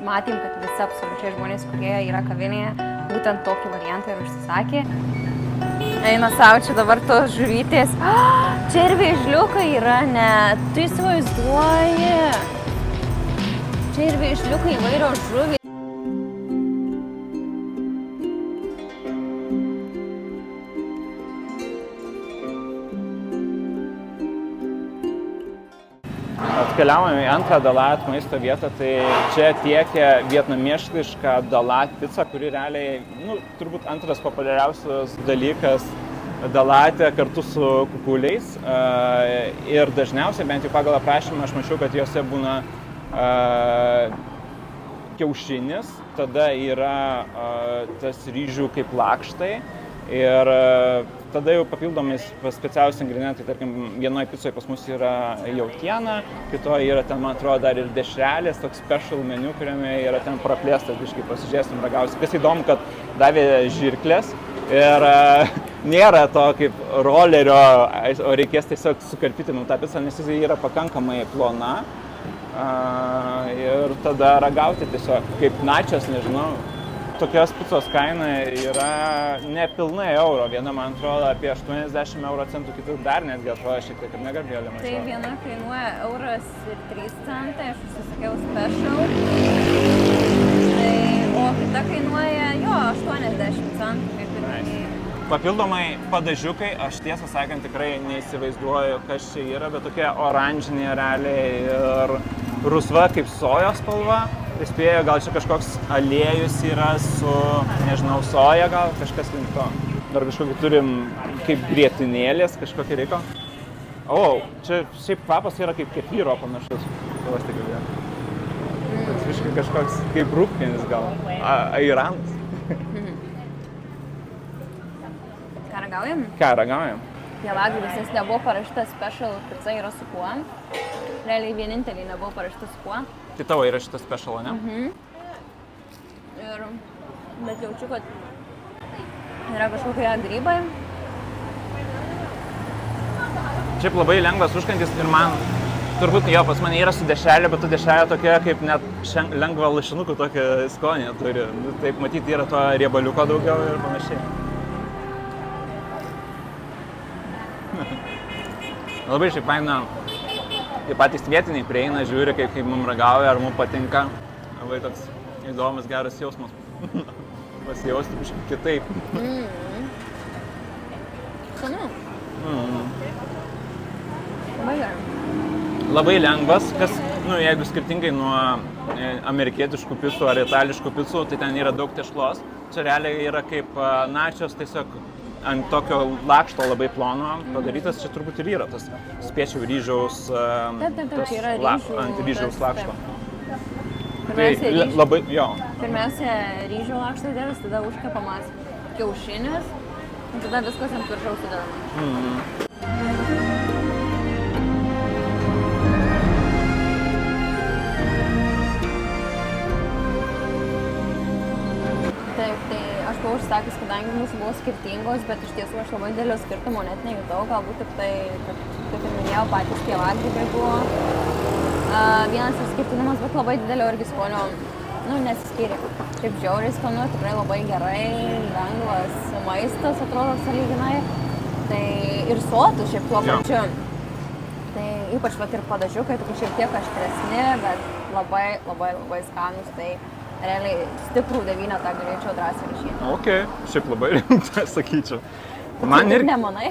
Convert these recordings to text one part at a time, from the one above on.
matėm, kad visi absoliučiai žmonės, kurie yra kavinėje, būtent tokį variantą ir užsisakė. Eina savo čia dabar tos žuvytės. Čia ir vėžliukai yra, ne, tu įsivaizduoji. Čia ir vėžliukai įvairios žuvys. Atkeliavome į antrą Dalat maisto vietą, tai čia tiekia vietnamietišką Dalat picą, kuri realiai, turbūt antras populiariausias dalykas Dalate kartu su kukuliais. Ir dažniausiai, bent jau pagal aprašymą, aš mačiau, kad juose būna kiaušinis, tada yra tas ryžių kaip lakštai ir tada jau papildomais specialiausi ingredientai, tarkim, vienoje picoje pas mus yra jautiena, kitoje yra ten, man atrodo, dar ir dešrelės, toks special meniu, kuriame yra ten praplėstas, biškai pasižiūrėsim, ragausim. Kas įdomu, kad davė žirklės ir nėra to kaip rolerio, o reikės tiesiog sukarpyti tą picą, nes jis yra pakankamai plona ir tada ragauti tiesiog kaip načios, nežinau. Tokios picos kaina yra nepilnai euro, viena man atrodo apie 80 euro centų, kitas dar netgi atrodo šiek tiek, kad negarbėlė mačiau. Tai viena kainuoja €1.03, aš užsisakiau special, o kita kainuoja 80 centų, kaip ir minėjai. Papildomai padažiukai, aš tiesą sakant tikrai neįsivaizduoju, kas čia yra, bet tokia oranžinė realiai ir rusva kaip sojos spalva. Įspėju, gal čia kažkoks aliejus yra su, nežinau, soja gal, kažkas link to. Dar kažkokį turim kaip grietinėlės, kažkokį reiko. Čia šiaip kvapas yra kaip kefyro panašus. Tavas tik girdėjau. Toks visiškai kažkoks kaip rūgpienis gal, airanas. Ką ragaujam? Ką ragaujam? Pievagrybių visas nebuvo parašytas special pica yra su kuo. Realiai vienintelį nebuvo parašytas su kuo. Tai tavo yra šitas special, ne? Bet jaučiu, kad yra kažkokie grybai. Šiaip labai lengvas užkandis ir man, turbūt pas mane yra su dešrelė, bet ta dešrelė tokia kaip net lengva lašinukų tokį skonį turi. Taip matyti yra to riebaliuko daugiau ir panašiai. Labai šiaip faina. Kai patys vietiniai prieina, žiūri, kaip mums ragauja, ar mums patinka. Labai toks įdomus, geras jausmas. Pasijausti biškai kitaip. Skanu. Labai gerai. Labai lengvas, kas, jeigu skirtingai nuo amerikietiškų picų ar itališkų picų, tai ten yra daug tešlos. Čia realiai yra kaip načios, tiesiog ant tokio lakšto labai plono padarytas, čia turbūt ir yra tas spiečiau ryžiaus, ant ryžiaus lakšto. Pirmiausia, ryžių lakšto dėlis, tada užkepamas kiaušinis, tada viskas ant viršaus sudedama. Taip, tai aš buvau užsakęs, kadangi mūsų buvo skirtingos, bet iš tiesų aš labai didelio skirtumo net nejutau, galbūt tik tai, kad, kaip ir minėjau, patys pievagrybiai buvo vienas išskirtinumas, bet labai didelio irgi skonio, nesiskyrė. Šiaip žiauriai skanu, tikrai labai gerai, lengvas maistas, atrodo, sąlyginai, tai ir sotus šiaip tuo pačiu. Tai ypač ir padažiukai, tokie šiek tiek aštresni, bet labai skanus, tai realiai stiprų 9 galėčiau drąsiai rašyti. Ok, šiaip labai rimtai sakyčiau. Man irgi... Nemanai?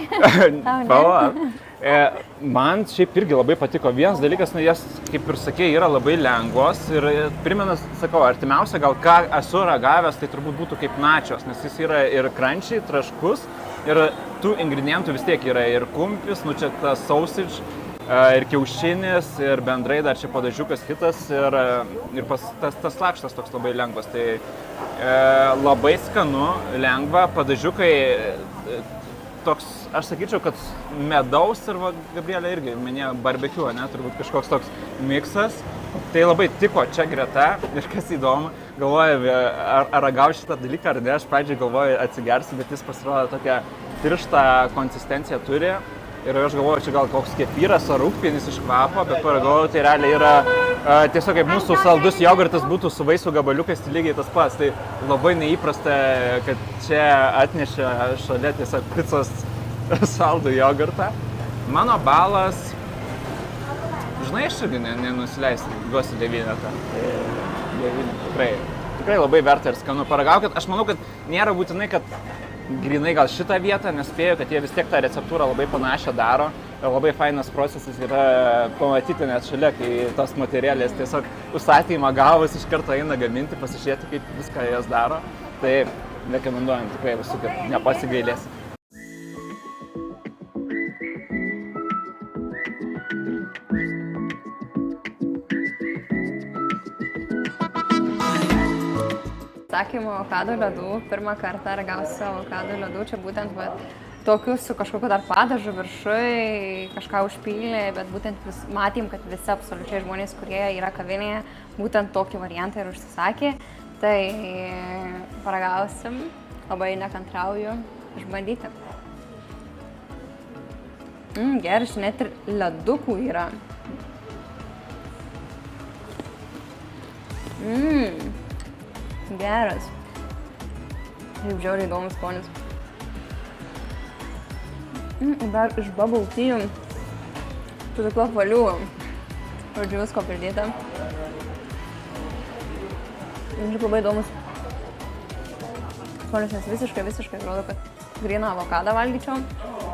Man šiaip irgi labai patiko. Vienas dalykas, jas, kaip ir sakė, yra labai lengvos ir primena, sakau, artimiausia gal ką esu ragavęs, tai turbūt būtų kaip načios, nes jis yra ir crunchy, traškus ir tų ingredientų vis tiek yra ir kumpis, čia tas sausage, ir kiaušinis, ir bendrai dar čia padažiukas kitas ir tas lakštas toks labai lengvas. Tai labai skanu, lengva, padažiukai toks, aš sakyčiau, kad medaus ir Gabrielė irgi minėjo barbecue, turbūt kažkoks toks miksas. Tai labai tiko čia greta ir kas įdomu, galvoju, ar ragauju šitą dalyką ar ne, aš pradžiai galvoju atsigersiu, bet jis pasirodo tokią tirštą konsistenciją turi. Ir aš galvoju, čia gal koks kefyras ar rūgpienis iš kvapo, bet paragavau, tai realiai yra tiesiog kaip mūsų saldus jogurtas būtų su vaisių gabaliukais, tai lygiai tas pats. Tai labai neįprasta, kad čia atnešė šalia tiesiog picos saldų jogurtą. Mano balas, žinai, aš irgi nenusileisiu, duosiu 9. Tikrai labai verta ir skanu. Paragaukit, aš manau, kad nėra būtinai, kad grinai gal šitą vietą, nes spėju, kad jie vis tiek tą receptūrą labai panašią daro. Ir labai fainas procesas yra pamatyti net šalia, kai tos materialės tiesiog užsakymą gavus iš karto eina gaminti, pasižiūrėti, kaip viską jas daro. Tai rekomenduojam tikrai visų, kad nepasigailės. Sakėme avokado ledų, pirmą kartą ragausiu avokado ledų, čia būtent tokiu su kažkokiu dar padažu viršui, kažką užpylė, bet būtent matėm, kad visi absoliučiai žmonės, kurie yra kavinėje, būtent tokį variantą ir užsisakė. Tai paragausim, labai nekantrauju išbandyti. Geras, net ir ledukų yra. Geras. Taip žiauriai įdomus skonis. Dar iš bubble tea su tokiu apvaliu. Žodžiu, visko pridėta. Žiūrėk, labai įdomus skonis, nes visiškai atrodo, kad gryną avokadą valgyčiau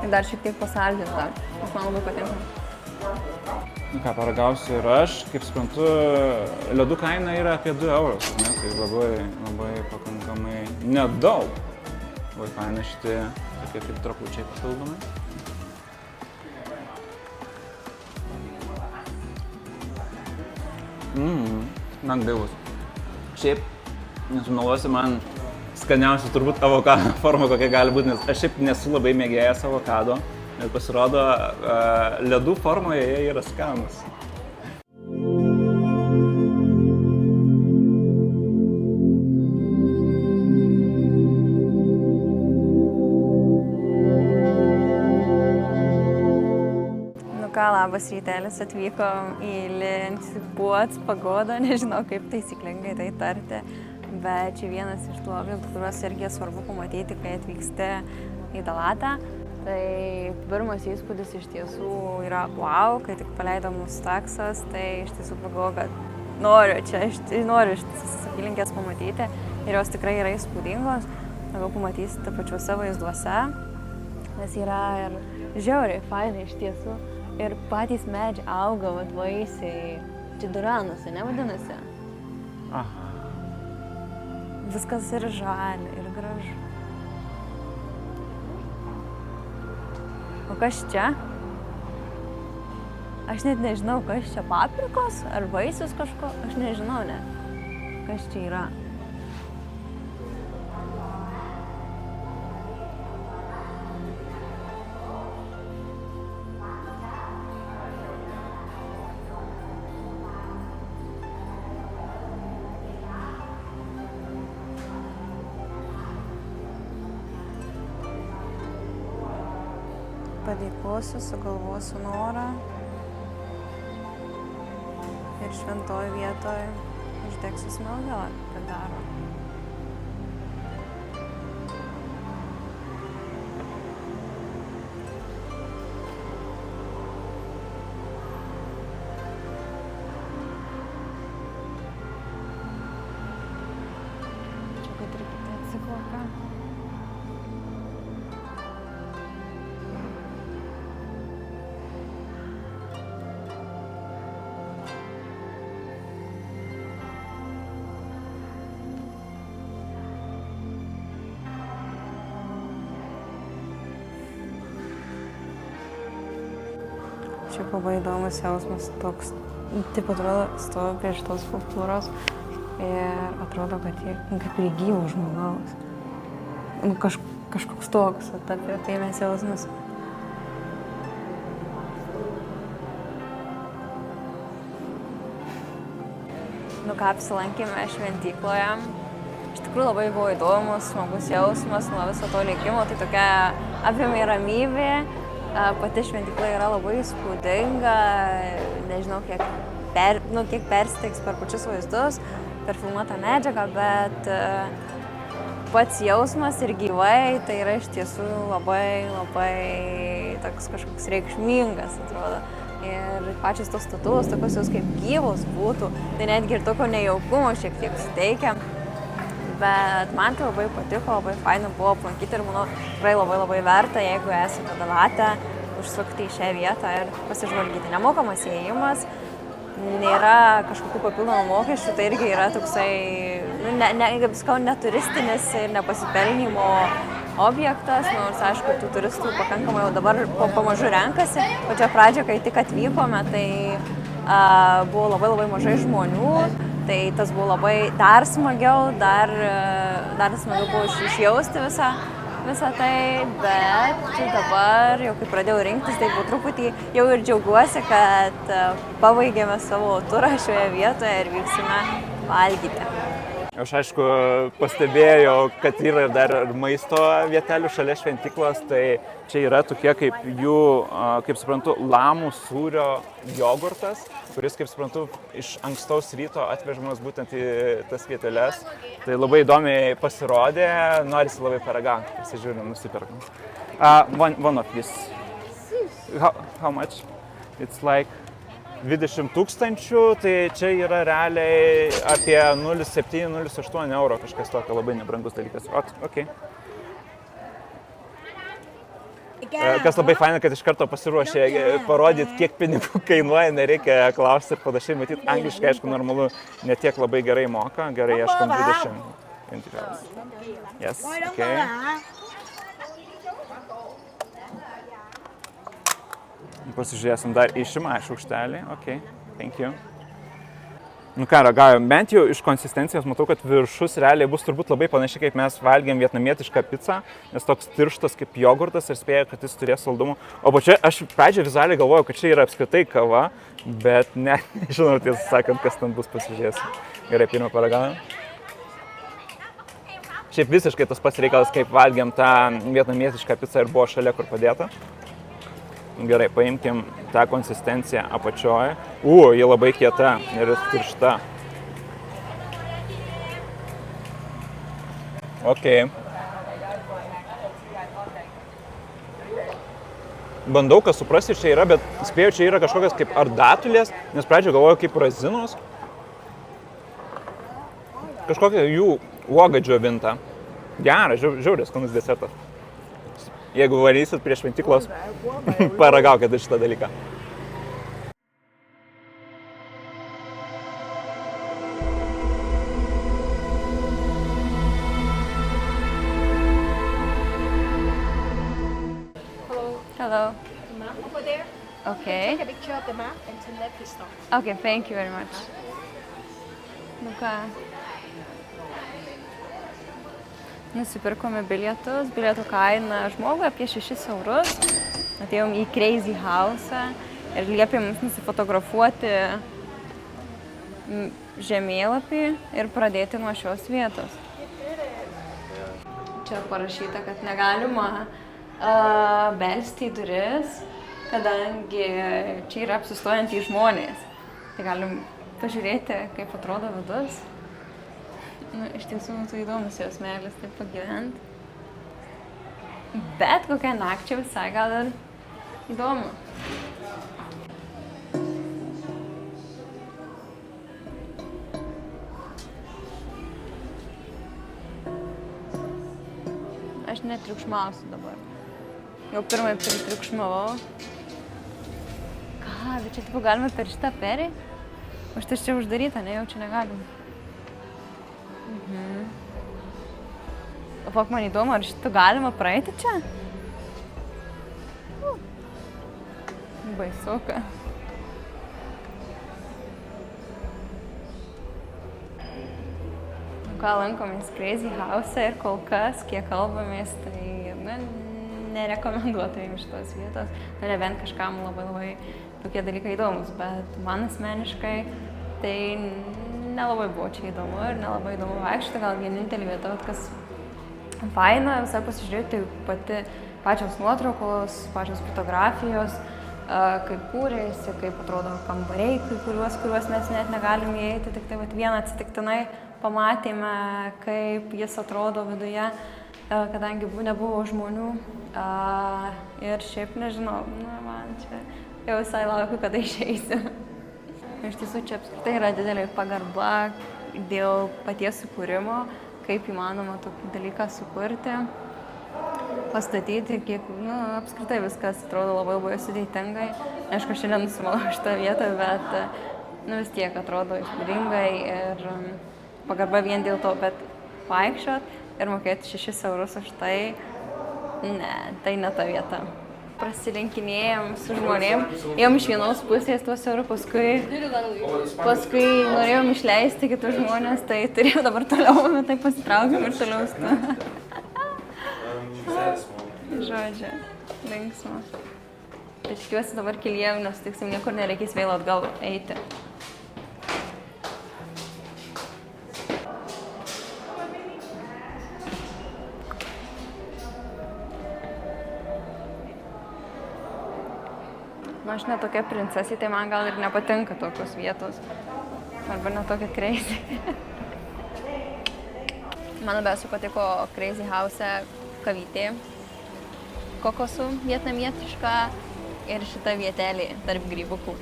ir dar šiek tiek pasaldintą. Aš man labai patinka. Ką, paragausiu ir aš, kaip suprantu, ledų kaina yra apie 2 eurus, ne? Tai labai pakankamai nedaug. Labai faina šitie tokie kaip trapučiai papildomai. Man gaivus. Šiaip, nesumeluosiu, man skaniausia turbūt avokado forma, kokia gali būti, nes aš šiaip nesu labai mėgėjęs avokado. Ir pasirodo, ledų formoje jie yra skanūs. Nu ką, labas rytelis, atvyko į Linkspuots pagodą, nežinau kaip taisyklingai tai tarti, bet čia vienas iš tų objektų, kuriuos irgi svarbu pamatyti, kai atvyksti į Dalatą. Tai pirmas įspūdis iš tiesų yra wow, kai tik paleido mūsų taksas, tai iš tiesų pagalvojau, kad noriu šitas apylinkės pamatyti ir jos tikrai yra įspūdingos. Labiau pamatysite pačiuose vaizduose, nes yra ir žiauriai fainai iš tiesų ir patys medžiai auga, vaisiai, čia duranus, ne vadinasi? Aha. Viskas ir žalia, ir gražu. O kas čia? Aš net nežinau, kas čia paprikos ar vaisius kažko, aš nežinau net, kas čia yra. Padėkosiu, sugalvosiu norą ir šventoj vietoj uždegsiu smilgalą, kad daro. Čia kad ir kita atsiklauka. Šiaip labai įdomus jausmas toks, taip atrodo, stovi prie šitos skulptūros ir atrodo, kad jie kaip ir gyvo žmogaus. Kažkoks toks, tai mes jausmas. Nu ką, apsilankėme šventykloje. Iš tikrųjų labai buvo įdomus, smagus jausmas nuo viso to likimo, tai tokia apėmė ramybė. Pati šventykla yra labai įspūdinga, nežinau, kiek kiek persiteiks per pačius vaizdus, per filmuotą medžiagą, bet pats jausmas ir gyvai tai yra iš tiesų labai, labai toks kažkoks reikšmingas, atrodo. Ir pačios tos statulos, tokios jos kaip gyvos būtų, tai netgi ir tokio nejaukumo šiek tiek suteikia. Bet man tai labai patiko, labai faina buvo aplankyti ir manau, tikrai labai labai verta, jeigu esate Dalatė, užsukti į šią vietą ir pasižvalgyti. Nemokamas įėjimas, nėra kažkokių papildomų mokesčių, tai irgi yra toksai, kaip sakau, neturistinis ir nepasipelnymo objektas, nors aišku, tų turistų pakankamai jau dabar pamažu renkasi. Pačio pradžio, kai tik atvykome, tai buvo labai labai mažai žmonių, tai tas buvo labai dar smagiau, dar smagiau buvo išjausti visą tai, bet dabar jau kai pradėjau rinktis, tai po truputį jau ir džiaugiuosi, kad pabaigėme savo turą šioje vietoje ir vyksime valgyti. Aš aišku pastebėjau, kad yra dar maisto vietelių šalia šventyklos, tai čia yra tokie kaip jų, kaip suprantu, lamų sūrio jogurtas, kuris, kaip suprantu, iš ankstaus ryto atvežamas būtent į tas vieteles. Tai labai įdomiai pasirodė, norisi labai paragauti, pasižiūrim, nusipirkam. One of this. How much? It's like 20 000, tai čia yra realiai apie 0,7–0,8 euro, kažkas tokio labai nebrangus dalykas. Okay. Kas labai faina, kad iš karto pasiruošė parodyti, kiek pinigų kainuoja, nereikia klausti ir panašiai, matyti, angliškai, aišku, normalu, netiek labai gerai moka, gerai ieškom 20. Yes, okay. Pasižiūrėsim dar išimą šaukštelį. Ok, thank you. Nu ką, ragaujam, bent jau iš konsistencijos matau, kad viršus realiai bus turbūt labai panašiai, kaip mes valgėm vietnamietišką pizzą, nes toks tirštas kaip jogurtas ir spėjau, kad jis turės saldumų. O pačia, aš pradžioje vizualiai galvojau, kad čia yra apskritai kava, bet nežinau, tiesą sakant, kas ten bus, pasižiūrėsim. Gerai, pirmą paragaujam. Šiaip visiškai tas pats reikalas, kaip valgėm tą vietnamietišką pizzą ir buvo šalia, kur padėta. Gerai, paimkim tą konsistenciją apačioje. Ji labai kieta ir tiršta. Ok. Bandau, kas suprasti čia yra, bet spėjau, čia yra kažkokios kaip ar datulės, nes pradžioje galvoju kaip razinos. Kažkokia jų uoga džiovinta. Geras, žiauriai skanus desertas. Jeigu varysit prie šventyklos, paragaukit šitą dalyką. Hello. The map over there. Okay. Take a picture of the map and send that to stop. Okay, thank you very much. Nu ką. Nusipirkome bilietus, bilietų kaina žmogui apie 6 eurus. Atėjom į Crazy House ir liepė mums nusifotografuoti žemėlapį ir pradėti nuo šios vietos. Čia parašyta, kad negalima belsti į duris, kadangi čia yra apsistojantys žmonės. Tai galim pažiūrėti, kaip atrodo vidus. Nu, iš tiesų, tai įdomus jos meilės taip pagyventi. Bet kokią nakčią visai gal ir įdomu. Aš netriukšmausiu dabar. Jau pirmai pritriukšmavau. Ką, bet čia taip galima per šitą perį? O šitas čia uždaryta, ne, jau čia negalim. O fak, man įdomu, ar šitą galima praeiti čia? Baisuka. Ką lankomės Crazy House ir kol kas, kiek kalbamės, tai nerekomenduotojai šitos vietos. Nebent kažkam labai tokie dalykai įdomus, bet man asmeniškai tai nelabai buvo čia įdomu ir nelabai įdomu vaikščioti, gal vienintelį vietą, kas faina, visai pasižiūrėti pačios nuotraukos, pačios fotografijos, kaip kūrėsi, kaip atrodo kambariai, kuriuos mes net negalim įeiti, tik tai vieną atsitiktinai pamatėme, kaip jis atrodo viduje, kadangi nebuvo žmonių. Ir šiaip nežinau, man čia jau visai laukiu, kada išeisiu. Iš tiesų, čia apskritai yra didelė pagarba dėl paties sukūrimo, kaip įmanoma tokį dalyką sukurti, pastatyti, kiek, apskritai viskas atrodo labai sudėtingai. Aišku, šiandien nusimalau šitą vietą, bet vis tiek atrodo įspūdingai ir pagarba vien dėl to, bet vaikščiot ir mokėti 6 eurus už tai, tai ne ta vieta. Prasilenkinėjom su žmonėm, ėjom iš vienos pusės tuos eurų, paskui norėjom išleisti kitus žmonės, tai turėjau dabar toliau, bet tai pasitraukiam ir toliau stu. Žodžiu, linksma. Tai tikiuosi dabar kelyje, nes tiksim, niekur nereikės vėl atgal eiti. Aš ne tokia princesė, tai man gal ir nepatinka tokios vietos. Arba ne tokia crazy. Man labiausiai patiko Crazy House kavytė, kokosų vietnamietiška ir šita vietelė tarp grybukų.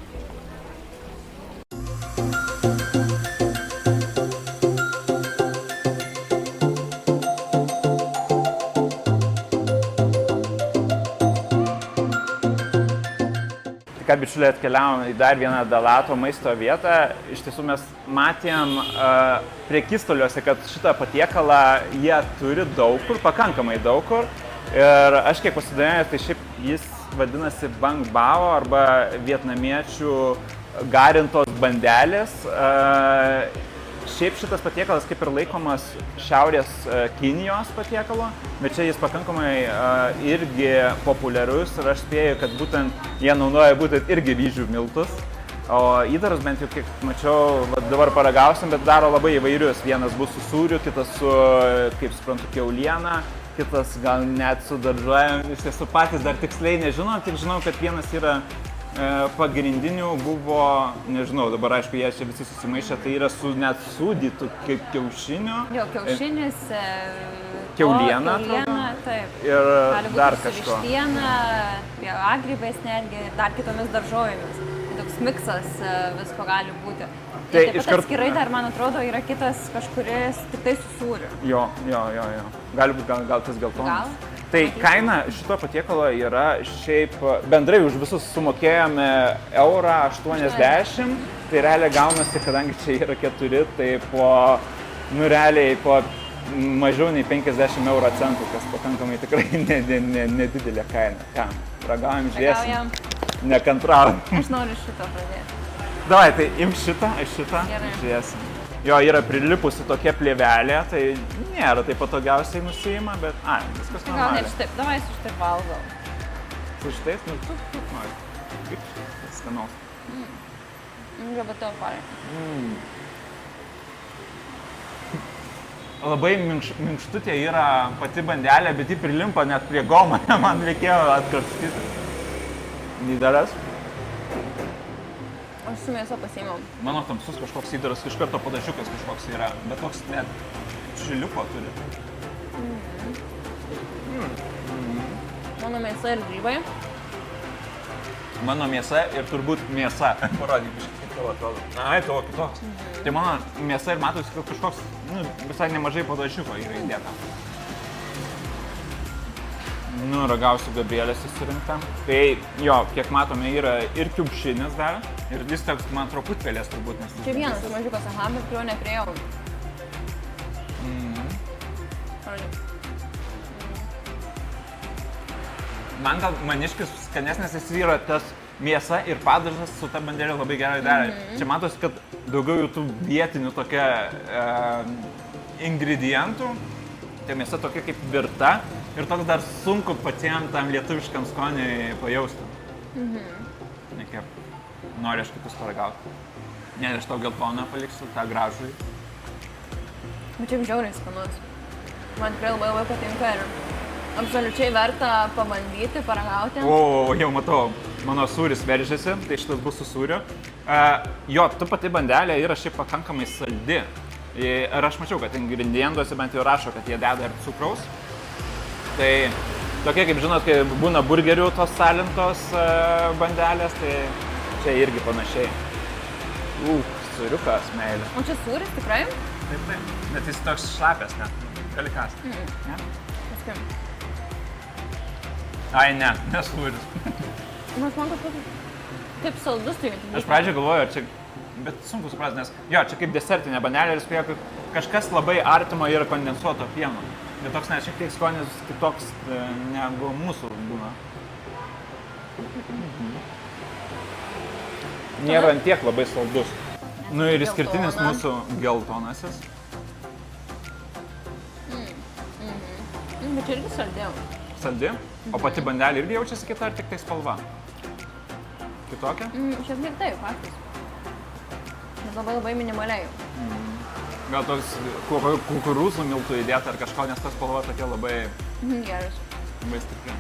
Ką, bičiuliai, atkeliavom į dar vieną Dalato maisto vietą. Iš tiesų mes matėm prekystaliuose, kad šitą patiekalą jie turi daug kur, pakankamai daug kur. Ir aš kiek pasidomėjau, tai šiaip jis vadinasi Bang Bao arba vietnamiečių garintos bandelės. Šiaip šitas patiekalas kaip ir laikomas Šiaurės Kinijos patiekalo, bet čia jis pakankamai irgi populiarus ir aš spėju, kad būtent jie naudoja būtent irgi ryžių miltus. O įdarus bent jau kiek mačiau, dabar paragausim, bet daro labai įvairius. Vienas bus su sūriu, kitas su, kaip suprantu, kiauliena, kitas gal net su daržovėm. Iš tiesų patys dar tiksliai nežinau, tik žinau, kad vienas yra pagrindinių buvo, nežinau, dabar aišku, jie čia visi susimaišę, tai yra su net sūdytų kiaušinių. Jo, kiaušinis, kiauliena, taip. Ir dar kažko. Vištiena, agrybės netgi, dar kitomis daržovėmis. Toks miksas visko gali būti. Tai taip pat atskirai dar, man atrodo, yra kitas kažkuris tik tai su sūriu. Jo. Gali būti gal tas geltonas. Gal? Tai kaina šito patiekalo yra šiaip, bendrai už visus sumokėjome €80, tai realiai gaunasi, kadangi čia yra 4, tai realiai po mažiau nei 50 euro centų, kas pakankamai tikrai nedidelė kaina. Ką, ragaujam, žiūrėsim, nekantraujam. Aš noriu šito pradėti. Davai, tai imk šitą, aš šitą, žiūrėsim. Jo, yra prilipusi tokia plėvelė, tai nėra taip patogiausiai nusiima, bet, viskas normaliai. Gal net šitaip, davai su šitaip valgau. Su šitais, tu nori. Kaip skanaus. Bet to parai. Labai minkštutė yra pati bandelė, bet ji prilimpa net prie gomą, man reikėjo atkarstyti. Įdaras. Aš su mėsa pasiėmiau. Mano tamsus kažkoks įdaras, iš karto padažiukas kažkoks yra, bet toks net šiliuko turi. Mano mėsa ir grybai. Mano mėsa ir turbūt mėsa. Parodyk, kaip tavo atrodo. Ai, tavo kitoks. Tai mano mėsa ir matosi, kad kažkoks visai nemažai padažiuko yra įdėta. Ragausiu Gabrielės įsirinktą. Tai jo, kiek matome, yra ir kiaušinis dar. Ir vis toks, man atrodo, putpelės turbūt. Čia vienas mažiukas, bet kurio nepriejau. Man gal maniškis skanesnis, jis yra tas mėsa ir padažas su ta bandelė labai gerai darė. Čia matosi, kad daugiau jų tų vietinių tokia ingredientų. Tai mėsa tokia kaip virta ir toks dar sunku patiem tam lietuviškam skoniui pajausti. Nekep. Noriu aš kitus paragauti. Ne, aš tau geltoną paliksiu, tą gražųjį. Bet čia žiauriai skanus. Man tikrai labai patinka ir absoliučiai verta pabandyti, paragauti. O, jau matau. mano sūris veržiasi, tai šitas bus su sūriu. Jo, tu pati bandelė yra šiaip pakankamai saldi. Ir aš mačiau, kad ingredientuose bent jau rašo, kad jie deda ir cukraus. Tai tokie, kaip žinot, kai būna burgerių tos salintos bandelės, tai čia irgi panašiai. Sūriukas, meilė. O čia sūris tikrai? Taip. Bet jis toks šlapės, ne? Kalikas. Ne? Paskui. Ai, ne sūris. Nors man kažkas kaip saldus tai. Aš pradžioj galvoju, čia, bet sunku suprasti, nes jo, čia kaip desertinė bandelė ir spėjo, kažkas labai artimo yra kondensuoto pieno. Bet toks net šiek tiek skonis kitoks negu mūsų būna. Nėra ant tiek labai saldus. Nu ir išskirtinis mūsų geltonasis. Bet čia irgi saldėjau. Saldi? O pati bandelė irgi jaučiasi kita ar tik tai spalva? Kitokia? Šiek tiek taip, patys. Bet labai minimaliai. Gal toks kukurūzų miltų įdėta ar kažko, nes ta spalva tokia labai... Geras. Labai stipri.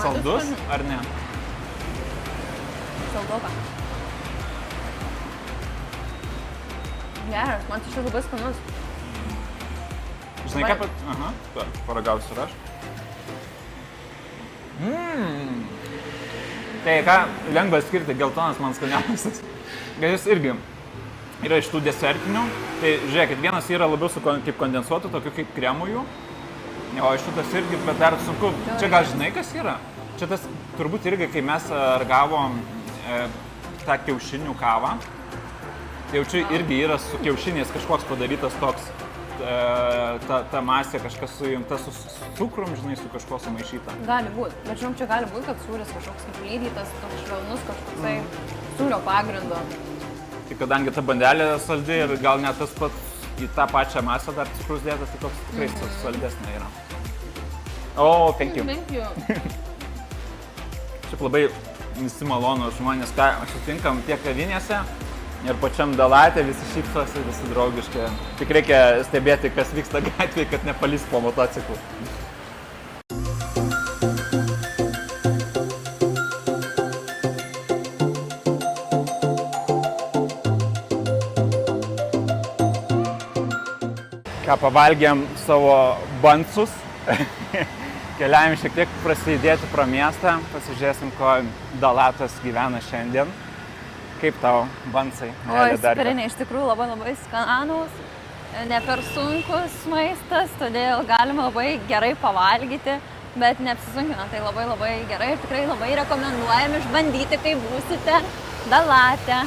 Saldus ar ne? Saldoka. Geras, man šis labai skanus. Žinai, ką pat... Aha, paragausiu ir aš. Tai ką, lengva skirti, geltonas man skaniausias. Bet jis irgi yra iš tų desertinių. Tai žiūrėkit, vienas yra labiau su kaip kondensuotų, tokiu kaip kremųjų. O iš šitas irgi, bet dar sunku. Čia gal žinai, kas yra? Čia tas turbūt irgi, kai mes ragavom tą kiaušinių kavą. Tai jau čia irgi yra su kiaušiniais kažkoks padarytas toks, ta masė kažkas sujungta su cukrum, žinai, su kažko sumaišyta. Gali būti, bet žinom, čia gali būti, kad sūris kažkoks kaip lydytas, toks švelnus kažkoksai sūrio pagrindo. Tai kadangi ta bandelė saldi ir gal net tas pats į tą pačią masę dar cukrus dėtas, tai toks tikrai saldesnė yra. Oh, thank you. Thank you. Šiaip labai visi malonūs žmonės, ką sutinkam tiek kavinėse ir pačiam Dalatė, visi šypsosi, visi draugiški. Tik reikia stebėti, kas vyksta gatvėje, kad nepalys po motociklų. Ką pavalgėm savo bancus. Keliaujam šiek tiek prasidėti pro miestą, pasižiūrėsim, ko Dalatas gyvena šiandien. Kaip tau bansai? Oi, superiniai, iš tikrųjų labai skanūs, ne per sunkus maistas, todėl galima labai gerai pavalgyti, bet neapsisunkina, tai labai gerai ir tikrai labai rekomenduojam išbandyti, kai būsite Dalate.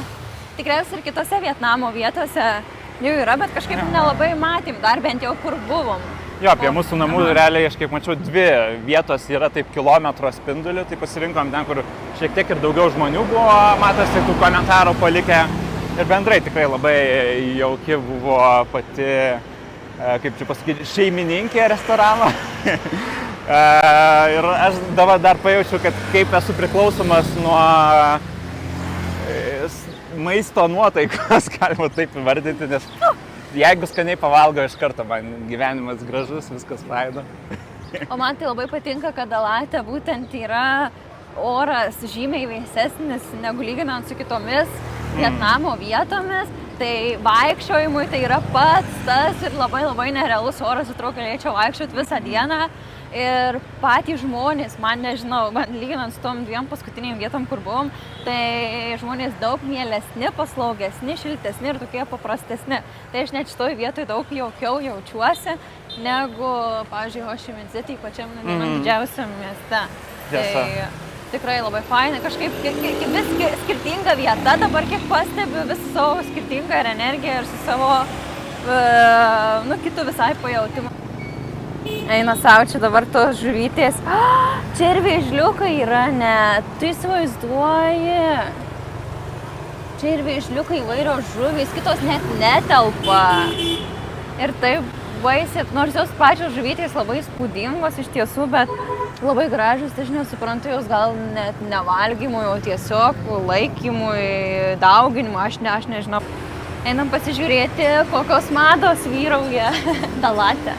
Tikriausiai ir kitose Vietnamo vietose jau yra, bet kažkaip nelabai matėm, dar bent jau kur buvom. Jo, apie mūsų namų realiai, aš kaip mačiau, 2 vietos yra taip kilometro spinduliu, tai pasirinkom ten, kur šiek tiek ir daugiau žmonių buvo, matosi tų komentarų palikę. Ir bendrai tikrai labai jauki buvo pati, kaip čia pasakyti, šeimininkė restorano. Ir aš dabar dar pajaučiu, kad kaip esu priklausomas nuo maisto nuotaikos, galima taip įvardinti, nes jeigu skaniai pavalgo iš karto, man gyvenimas gražus, viskas faina. O man tai labai patinka, kad Dalate būtent yra oras žymiai vėsesnis negu lyginant su kitomis Vietnamo vietomis. Tai vaikščiojimui tai yra pats tas ir labai nerealus oras, atrodo, galėčiau vaikščioti visą dieną. Ir patys žmonės, man nežinau, lyginant su tom 2 paskutinėm vietom, kur buvom, tai žmonės daug mielesni, paslaugesni, šiltesni ir tokie paprastesni. Tai aš net šitoj vietoj daug jaukiau jaučiuosi, negu, pavyzdžiui, Ho Chi Minh City, pačiam vienam didžiausiam mieste. Tai tikrai labai fainai, kažkaip vis skirtinga vieta, dabar kiek pastebiu, vis su savo skirtinga ir energija ir su savo, kitų visai pajautimu. Eina savo, čia dabar tos žuvytės. Čia ir vėžliukai yra net. Tu įsivaizduoji. Čia ir vėžliukai įvairios žuvys, kitos net netelpa. Ir taip baisiai, nors jos pačios žuvytės labai spūdingos iš tiesų, bet labai gražios, tai aš nesuprantu, jos gal net nevalgymui, o tiesiog laikymui, dauginimui, aš nežinau. Einam pasižiūrėti, kokios mados vyrauja Dalate.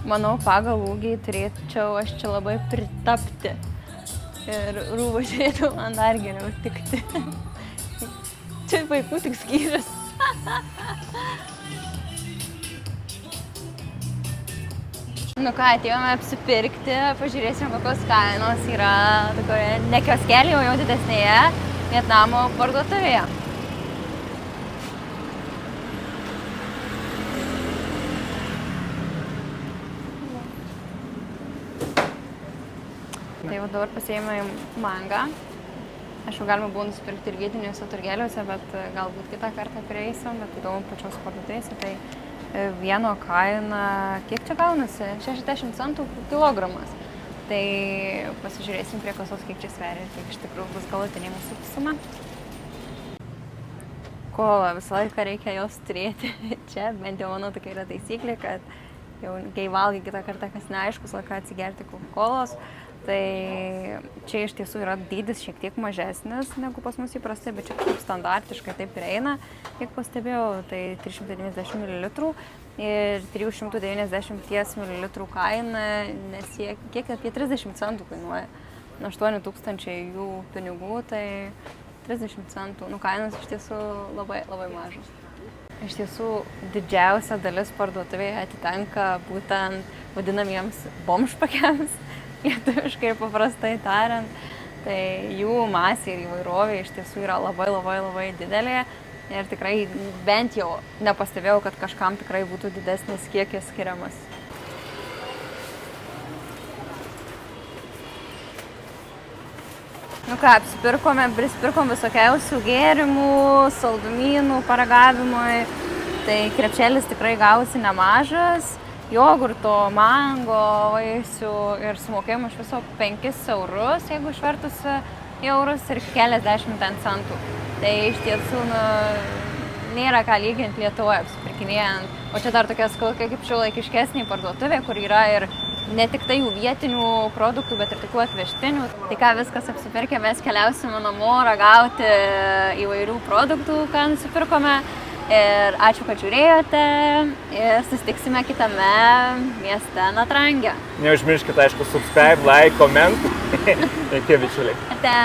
Manau, pagal ūgį turėčiau aš čia labai pritapti. Ir rūbą žiūrėtų man dar geriau tikti. Čia vaikų tik skyrius. Nu ką, atėjome apsipirkti, pažiūrėsim, kokios kainos yra tokioje ne kioskelėje, o jau didesnėje Vietnamo parduotuvėje. Tai jau dabar pasiėmė mangą. Aišku, galima buvo nusipirkti ir vietiniuose turgeliuose, bet galbūt kitą kartą prieisim, bet įdomu pačios parduotuvėse. Tai vieno kaina, kiek čia gaunasi? 60 centų kilogramas. Tai pasižiūrėsim prie kasos, kiek čia sveria ir kiek iš tikrųjų bus galutinė mūsų suma. Kola, visą laiką reikia jos turėti čia, bent jau mano tokia yra taisyklė, kad jau kai valgai kitą kartą, kas neaiškus, laiką atsigerti Coca-Colos. Tai čia iš tiesų yra dydis šiek tiek mažesnis negu pas mus įprastai, bet čia kaip standartiškai taip ir eina, kiek pastebėjau, tai 390 ml ir 390 ml kaina nesiekia, kiek apie 30 centų kainuoja. 8 000 jų pinigų, tai 30 centų, kainos iš tiesų labai, labai mažos. Iš tiesų didžiausia dalis parduotuvėje atitenka būtent vadinamiems bomžpakiams. Lietuviškai ir paprastai tariant, tai jų masė ir įvairovė iš tiesų yra labai, labai, labai didelė ir tikrai bent jau nepastebėjau, kad kažkam tikrai būtų didesnis kiekis skiriamas. Nu ką, prisipirkom visokiausių gėrimų, saldumynų, paragavimui, tai krepšelis tikrai gausi nemažas. Jogurto, mango, vaisių ir sumokėjom iš viso 5 eurus, jeigu išvertus į eurus ir keliasdešimt centų. Tai iš tiesų nėra ką lyginti Lietuvoje apsipirkinėjant. O čia dar tokia kaip šiuolaikiškesnė parduotuvė, kur yra ir ne tik tai jų vietinių produktų, bet ir tokių atvežtinių. Tai ką viskas apsipirkę, mes keliausime namo ragauti įvairių produktų, ką nusipirkome. Ir ačiū, kad žiūrėjote ir susitiksime kitame mieste Nha Trang. Neužmirškite, aišku, subscribe, like, comment. Iki bičiuliai. Ate.